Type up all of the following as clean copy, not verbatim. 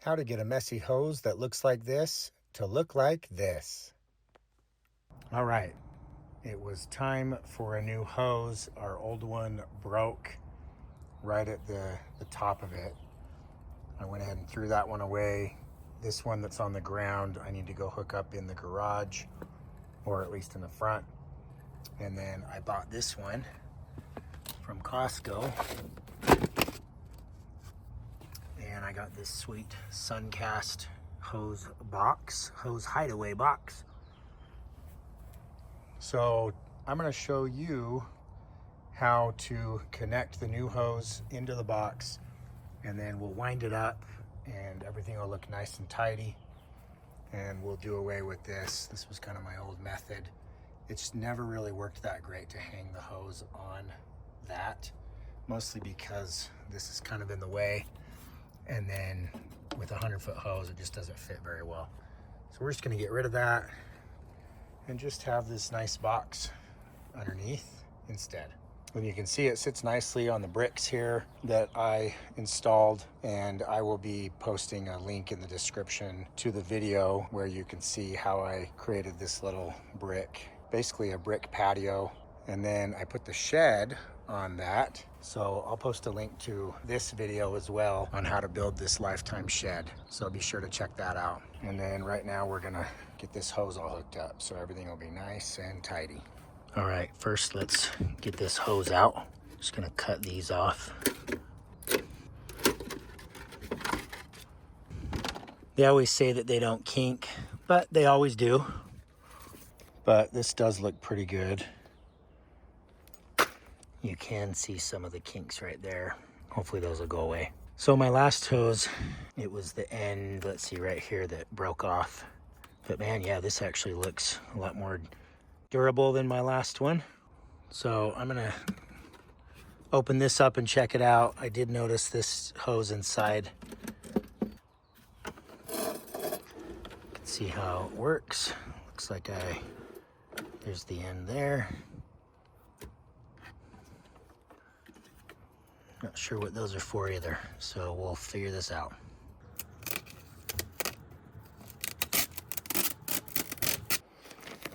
How to get a messy hose that looks like this to look like this. All right, it was time for a new hose. Our old one broke right at the top of it. I went ahead and threw that one away. This one that's on the ground, I need to go hook up in the garage, or at least in the front. And then I bought this one from Costco. And I got this sweet Suncast hose box, hose hideaway box. So I'm going to show you how to connect the new hose into the box, and then we'll wind it up and everything will look nice and tidy, and we'll do away with this. This was kind of my old method. It's never really worked that great to hang the hose on that, mostly because this is kind of in the way. And then with a 100-foot hose, it just doesn't fit very well. So we're just gonna get rid of that and just have this nice box underneath instead. And you can see it sits nicely on the bricks here that I installed, and I will be posting a link in the description to the video where you can see how I created this little brick, basically a brick patio. And then I put the shed on that. So I'll post a link to this video as well on how to build this lifetime shed. So be sure to check that out. And then right now we're gonna get this hose all hooked up so everything will be nice and tidy. All right, first let's get this hose out. Just gonna cut these off. They always say that they don't kink, but they always do. But this does look pretty good. You can see some of the kinks right there. Hopefully those will go away. So my last hose, it was the end, let's see, right here that broke off. But man, yeah, this actually looks a lot more durable than my last one. So I'm gonna open this up and check it out. I did notice this hose inside. You can see how it works. Looks like there's the end there. Not sure what those are for either, so we'll figure this out.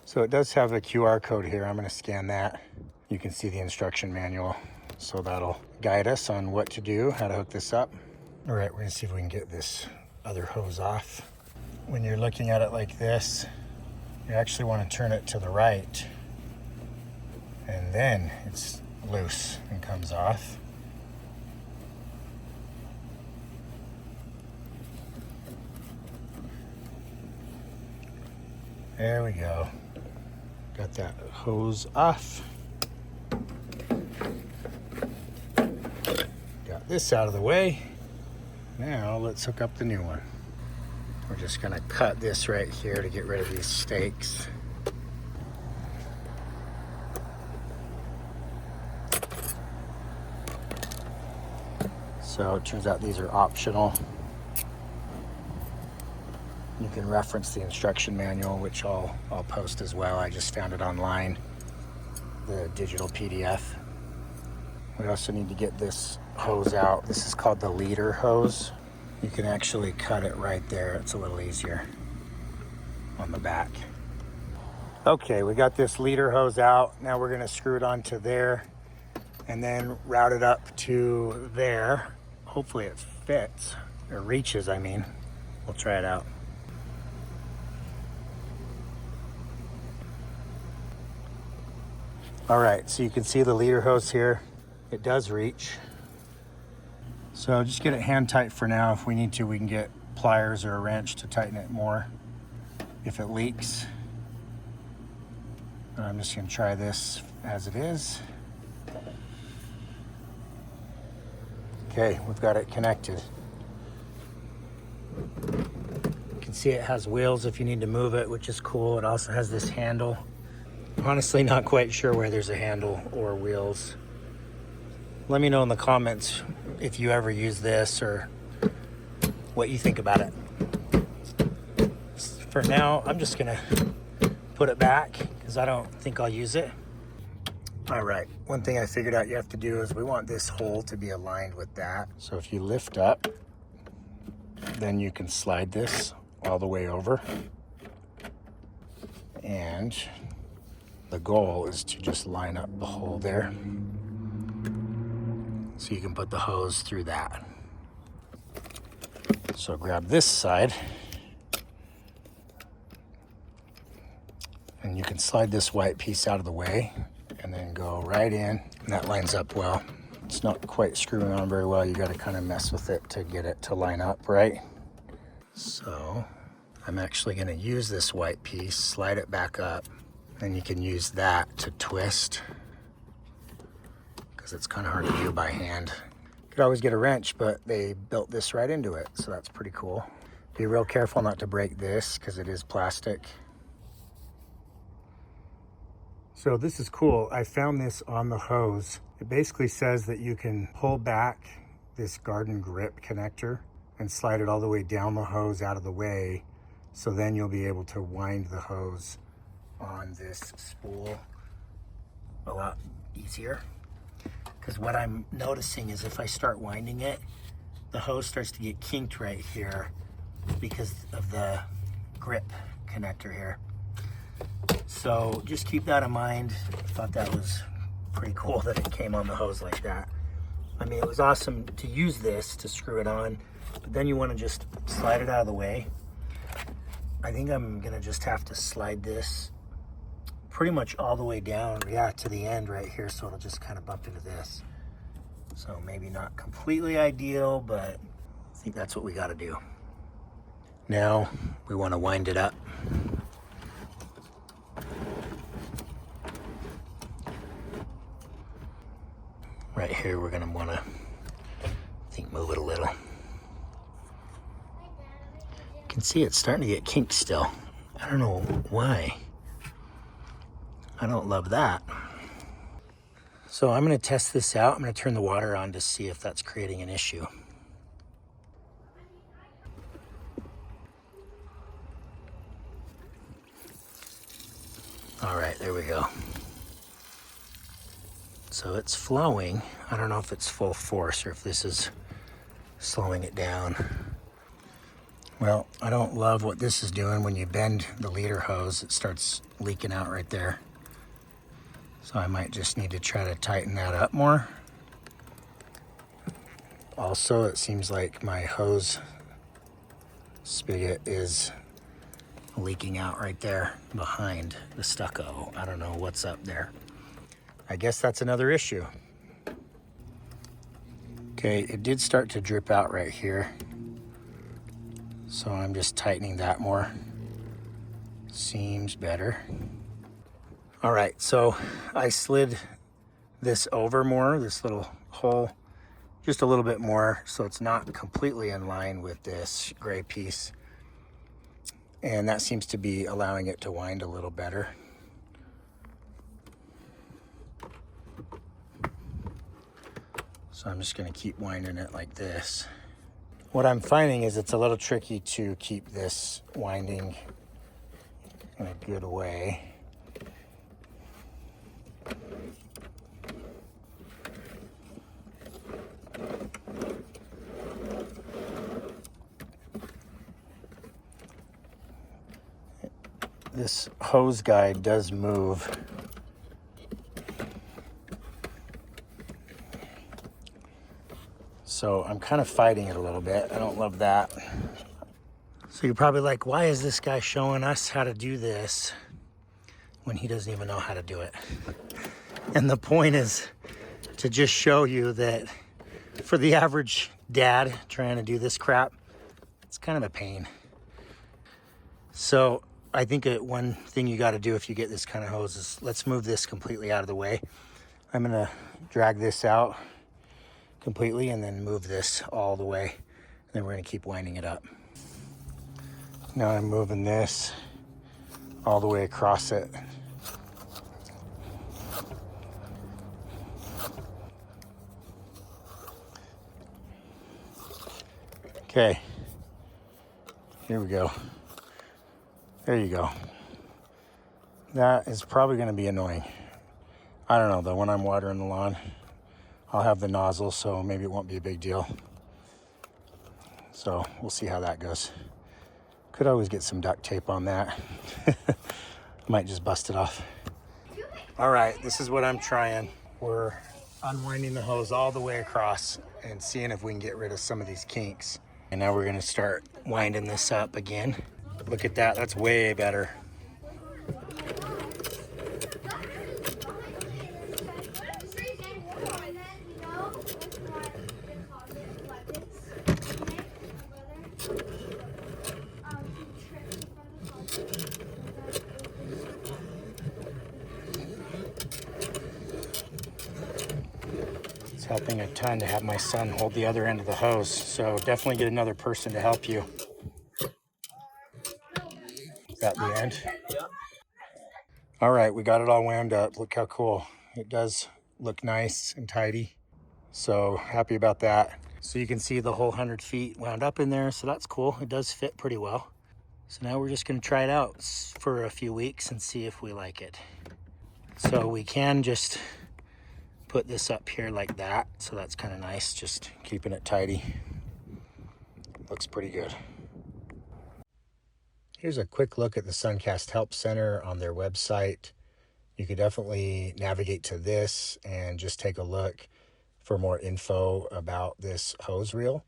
So it does have a QR code here. I'm going to scan that. You can see the instruction manual, so that'll guide us on what to do, how to hook this up. All right, we're going to see if we can get this other hose off. When you're looking at it like this, you actually want to turn it to the right, and then it's loose and comes off. There we go. Got that hose off. Got this out of the way. Now let's hook up the new one. We're just gonna cut this right here to get rid of these stakes. So it turns out these are optional. You can reference the instruction manual, which I'll post as well. I just found it online, the digital PDF. We also need to get this hose out. This is called the leader hose. You can actually cut it right there. It's a little easier on the back. Okay, we got this leader hose out. Now we're gonna screw it onto there and then route it up to there. Hopefully it fits, or reaches, I mean. We'll try it out. All right, so you can see the leader hose here. It does reach. So just get it hand tight for now. If we need to, we can get pliers or a wrench to tighten it more if it leaks. But I'm just gonna try this as it is. Okay, we've got it connected. You can see it has wheels if you need to move it, which is cool. It also has this handle. Honestly, not quite sure where there's a handle or wheels. Let me know in the comments if you ever use this or what you think about it. For now, I'm just gonna put it back because I don't think I'll use it. All right, one thing I figured out you have to do is we want this hole to be aligned with that. So if you lift up then you can slide this all the way over. And the goal is to just line up the hole there. So you can put the hose through that. So grab this side. And you can slide this white piece out of the way and then go right in. And that lines up well. It's not quite screwing on very well. You got to kind of mess with it to get it to line up right. So I'm actually going to use this white piece, slide it back up, and you can use that to twist because it's kind of hard to do by hand. You could always get a wrench, but they built this right into it, so that's pretty cool. Be real careful not to break this because it is plastic. So this is cool. I found this on the hose. It basically says that you can pull back this garden grip connector and slide it all the way down the hose out of the way. So then you'll be able to wind the hose on this spool a lot easier. Because what I'm noticing is if I start winding it, the hose starts to get kinked right here because of the grip connector here. So just keep that in mind. I thought that was pretty cool that it came on the hose like that. I mean, it was awesome to use this to screw it on, but then you want to just slide it out of the way. I think I'm gonna just have to slide this pretty much all the way down, to the end right here, so it'll just kind of bump into this. So maybe not completely ideal, but I think that's what we got to do. Now we want to wind it up. Right here, we're gonna want to, I think, move it a little. You can see it's starting to get kinked still. I don't know why. I don't love that. So I'm gonna test this out. I'm gonna turn the water on to see if that's creating an issue. All right, there we go. So it's flowing. I don't know if it's full force or if this is slowing it down. Well, I don't love what this is doing. When you bend the leader hose, it starts leaking out right there. So I might just need to try to tighten that up more. Also, it seems like my hose spigot is leaking out right there behind the stucco. I don't know what's up there. I guess that's another issue. Okay, it did start to drip out right here. So I'm just tightening that more. Seems better. All right, so I slid this over more, this little hole, just a little bit more, so it's not completely in line with this gray piece. And that seems to be allowing it to wind a little better. So I'm just gonna keep winding it like this. What I'm finding is it's a little tricky to keep this winding in a good way. This hose guide does move. So I'm kind of fighting it a little bit. I don't love that. So you're probably like, why is this guy showing us how to do this when he doesn't even know how to do it? And the point is to just show you that for the average dad trying to do this crap, it's kind of a pain. So I think one thing you got to do if you get this kind of hose is let's move this completely out of the way. I'm going to drag this out completely and then move this all the way. And then we're going to keep winding it up. Now I'm moving this all the way across it. Okay, here we go. There you go. That is probably going to be annoying. I don't know though, when I'm watering the lawn, I'll have the nozzle, so maybe it won't be a big deal. So we'll see how that goes. Could always get some duct tape on that. Might just bust it off. All right, this is what I'm trying. We're unwinding the hose all the way across and seeing if we can get rid of some of these kinks. And now we're gonna start winding this up again. Look at that, that's way better. It's helping a ton to have my son hold the other end of the hose. So definitely get another person to help you. Is that the end? Yeah. All right, we got it all wound up. Look how cool. It does look nice and tidy. So happy about that. So you can see the whole 100 feet wound up in there. So that's cool. It does fit pretty well. So now we're just gonna try it out for a few weeks and see if we like it. So we can just put this up here like that. So that's kind of nice, just keeping it tidy. Looks pretty good. Here's a quick look at the Suncast Help Center on their website. You could definitely navigate to this and just take a look for more info about this hose reel.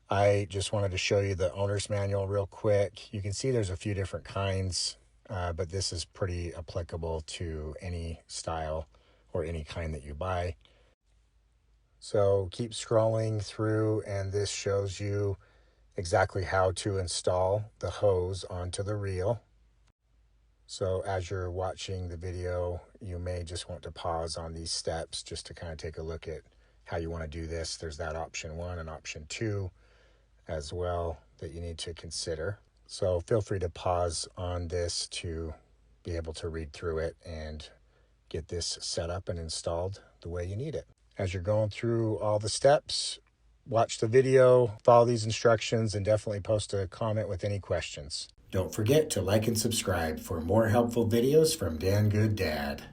I just wanted to show you the owner's manual real quick. You can see there's a few different kinds, but this is pretty applicable to any style or any kind that you buy. So keep scrolling through and this shows you exactly how to install the hose onto the reel. So as you're watching the video, you may just want to pause on these steps just to kind of take a look at how you want to do this. There's that option 1 and option 2 as well that you need to consider. So feel free to pause on this to be able to read through it and get this set up and installed the way you need it. As you're going through all the steps, watch the video, follow these instructions, and definitely post a comment with any questions. Don't forget to like and subscribe for more helpful videos from Dan Good Dad.